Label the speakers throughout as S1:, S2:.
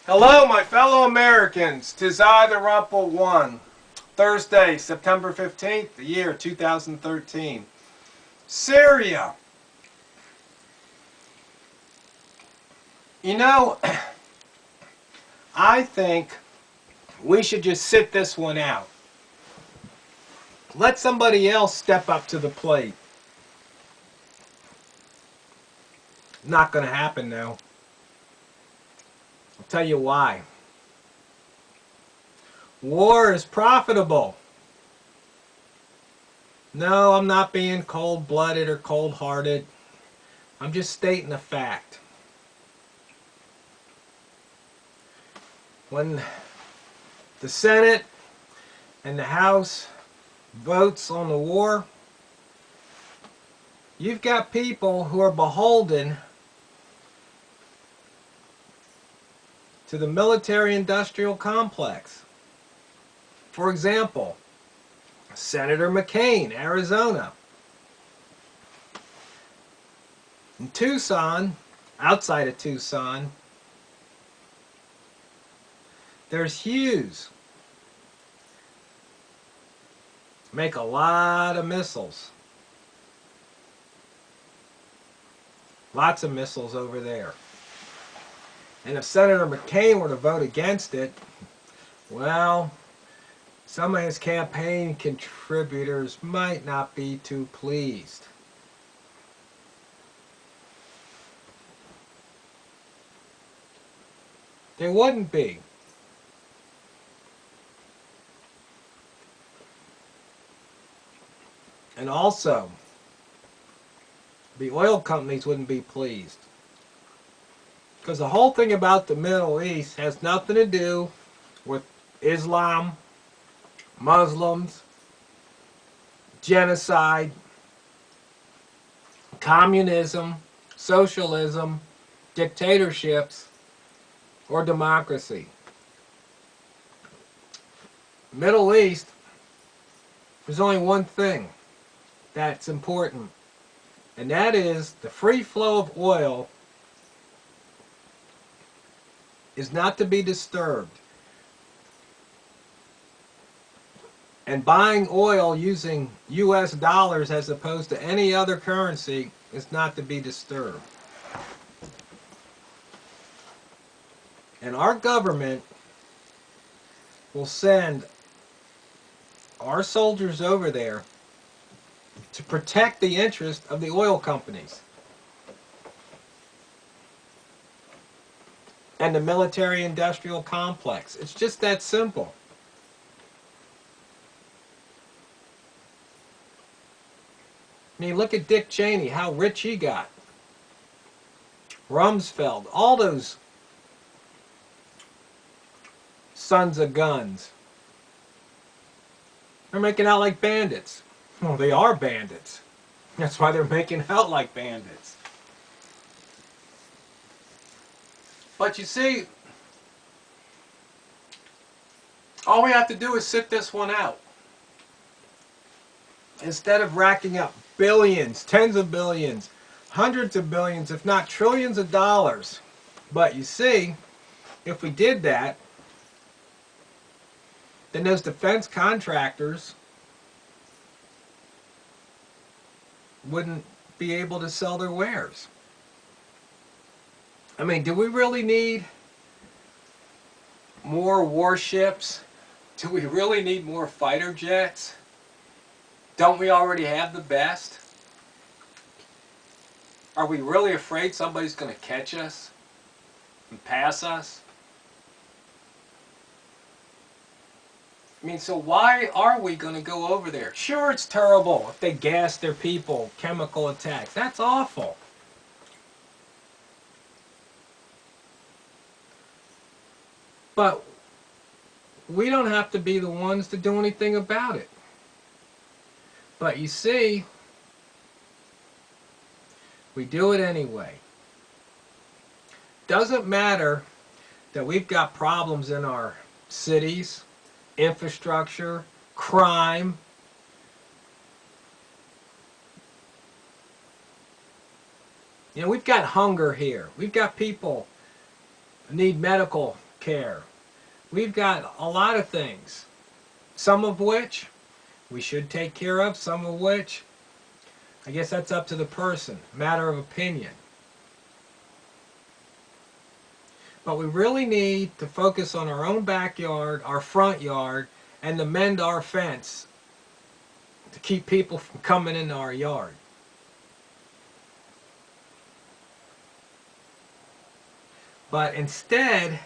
S1: Hello, my fellow Americans. 'Tis I, the Rumpled One. Thursday, September 15th, the year 2013. Syria. You know, I think we should just sit this one out. Let somebody else step up to the plate. Not going to happen now. I'll tell you why. War is profitable. No, I'm not being cold-blooded or cold-hearted. I'm just stating a fact. When the Senate and the House votes on the war, you've got people who are beholden to the military-industrial complex. For example, Senator McCain, Arizona. In Tucson, outside of Tucson, there's Hughes. Make a lot of missiles. Lots of missiles over there. And if Senator McCain were to vote against it, well, some of his campaign contributors might not be too pleased. They wouldn't be. And also, the oil companies wouldn't be pleased. Because the whole thing about the Middle East has nothing to do with Islam, Muslims, genocide, communism, socialism, dictatorships, or democracy. Middle East, there's only one thing that's important, and that is the free flow of oil is not to be disturbed. And buying oil using US dollars as opposed to any other currency is not to be disturbed. And our government will send our soldiers over there to protect the interest of the oil companies and the military-industrial complex. It's just that simple. I mean, look at Dick Cheney, how rich he got. Rumsfeld, all those sons of guns. They're making out like bandits. Well, they are bandits. That's why they're making out like bandits. But you see, all we have to do is sit this one out. Instead of racking up billions, tens of billions, hundreds of billions, if not trillions of dollars. But you see, if we did that, then those defense contractors wouldn't be able to sell their wares. I mean, do we really need more warships? Do we really need more fighter jets? Don't we already have the best? Are we really afraid somebody's going to catch us and pass us? I mean, so why are we going to go over there? Sure, it's terrible if they gas their people, chemical attacks. That's awful. But we don't have to be the ones to do anything about it. But you see, we do it anyway. Doesn't matter that we've got problems in our cities, infrastructure, crime. You know, we've got hunger here. We've got people who need medical care. We've got a lot of things, some of which we should take care of, some of which, I guess that's up to the person, matter of opinion. But we really need to focus on our own backyard, our front yard, and to mend our fence to keep people from coming into our yard. But instead,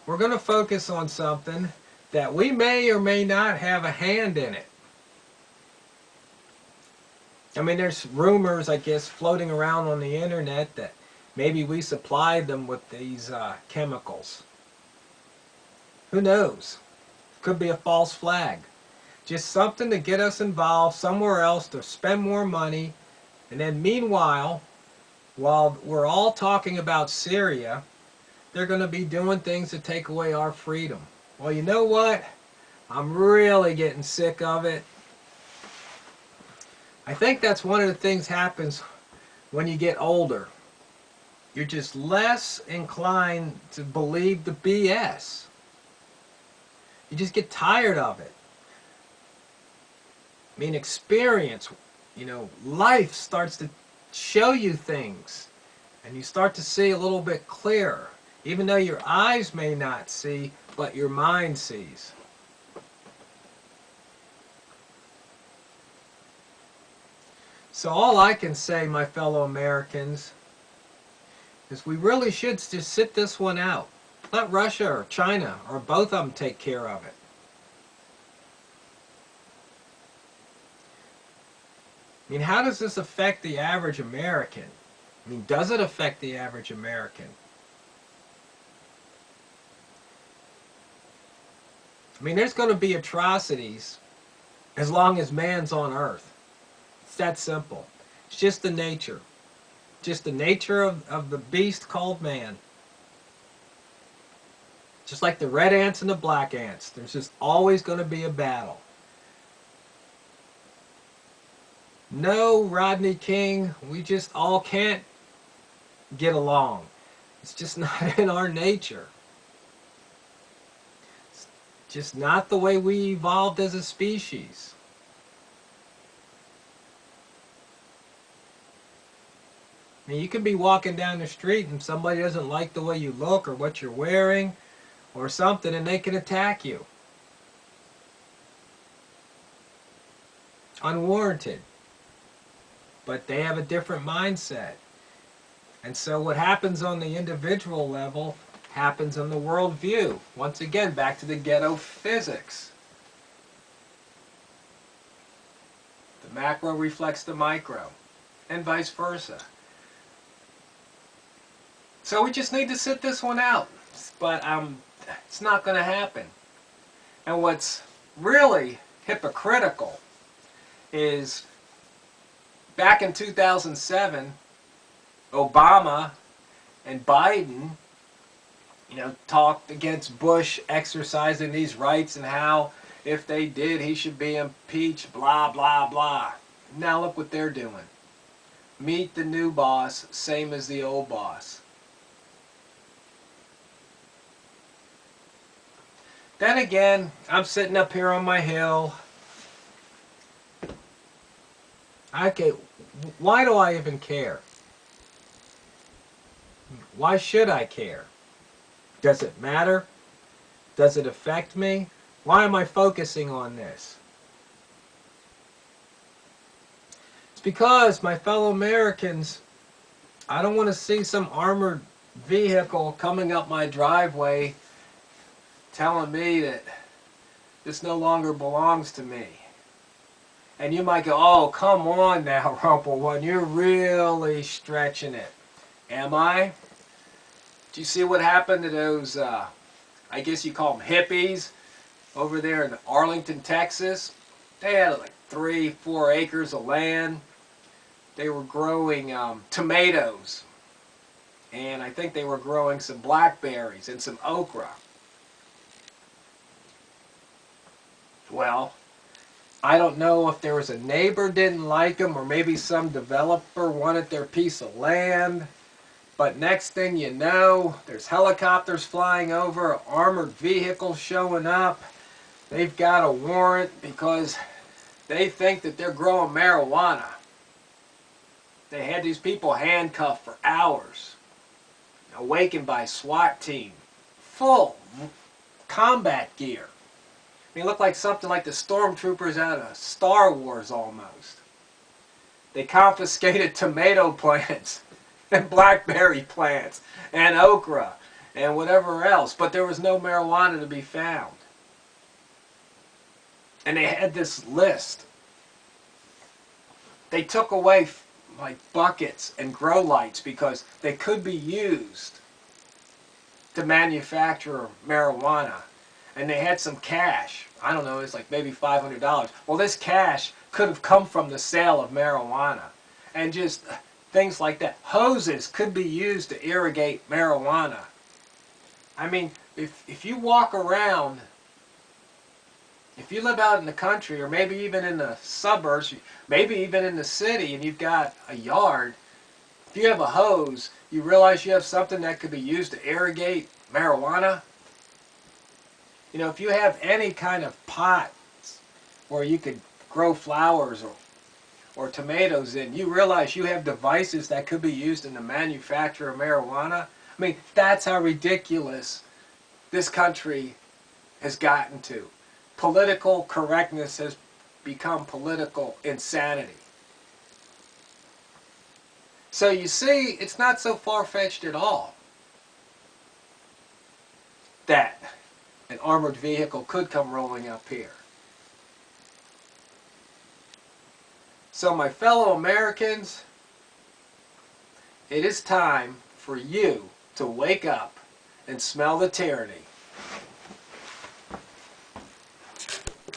S1: we're going to focus on something that we may or may not have a hand in it. I mean, there's rumors, I guess, floating around on the internet that maybe we supplied them with these chemicals. Who knows? Could be a false flag. Just something to get us involved somewhere else to spend more money. And then meanwhile, while we're all talking about Syria, they're going to be doing things to take away our freedom. Well, you know what? I'm really getting sick of it. I think that's one of the things happens when you get older. You're just less inclined to believe the BS. You just get tired of it. I mean, experience, life starts to show you things. And you start to see a little bit clearer. Even though your eyes may not see, but your mind sees. So all I can say, my fellow Americans, is we really should just sit this one out. Let Russia or China or both of them take care of it. I mean, how does this affect the average American? I mean, does it affect the average American? I mean, there's going to be atrocities as long as man's on earth. It's that simple. It's just the nature. Just the nature of the beast called man. Just like the red ants and the black ants. There's just always going to be a battle. No, Rodney King, we just all can't get along. It's just not in our nature. It's just not the way we evolved as a species. I mean, you can be walking down the street and somebody doesn't like the way you look or what you're wearing or something, and they can attack you. Unwarranted. But they have a different mindset. And so what happens on the individual level happens on the worldview. Once again, back to the ghetto physics. The macro reflects the micro, and vice versa. So we just need to sit this one out. But it's not going to happen. And what's really hypocritical is back in 2007, Obama and Biden, talked against Bush exercising these rights and how if they did, he should be impeached, blah, blah, blah. Now look what they're doing. Meet the new boss, same as the old boss. Then again, I'm sitting up here on my hill. Okay, why do I even care? Why should I care? Does it matter? Does it affect me? Why am I focusing on this? It's because, my fellow Americans, I don't want to see some armored vehicle coming up my driveway telling me that this no longer belongs to me. And you might go, oh, come on now, TheRumpledOne, you're really stretching it. Am I? Do you see what happened to those, I guess you call them hippies, over there in Arlington, Texas? They had like 3-4 acres of land. They were growing tomatoes. And I think they were growing some blackberries and some okra. Well, I don't know if there was a neighbor didn't like them or maybe some developer wanted their piece of land. But next thing you know, there's helicopters flying over, armored vehicles showing up. They've got a warrant because they think that they're growing marijuana. They had these people handcuffed for hours, awakened by a SWAT team, full combat gear. They look like something like the stormtroopers out of Star Wars almost. They confiscated tomato plants and blackberry plants and okra and whatever else, but there was no marijuana to be found. And they had this list. They took away like buckets and grow lights because they could be used to manufacture marijuana. And they had some cash. I don't know, it's like maybe $500. Well, this cash could have come from the sale of marijuana. And just things like that. Hoses could be used to irrigate marijuana. I mean, if you walk around, if you live out in the country or maybe even in the suburbs, maybe even in the city, and you've got a yard, if you have a hose, you realize you have something that could be used to irrigate marijuana. You know, if you have any kind of pot where you could grow flowers or tomatoes in, you realize you have devices that could be used in the manufacture of marijuana. I mean, that's how ridiculous this country has gotten to. Political correctness has become political insanity. So you see, it's not so far-fetched at all that an armored vehicle could come rolling up here. So my fellow Americans, it is time for you to wake up and smell the tyranny.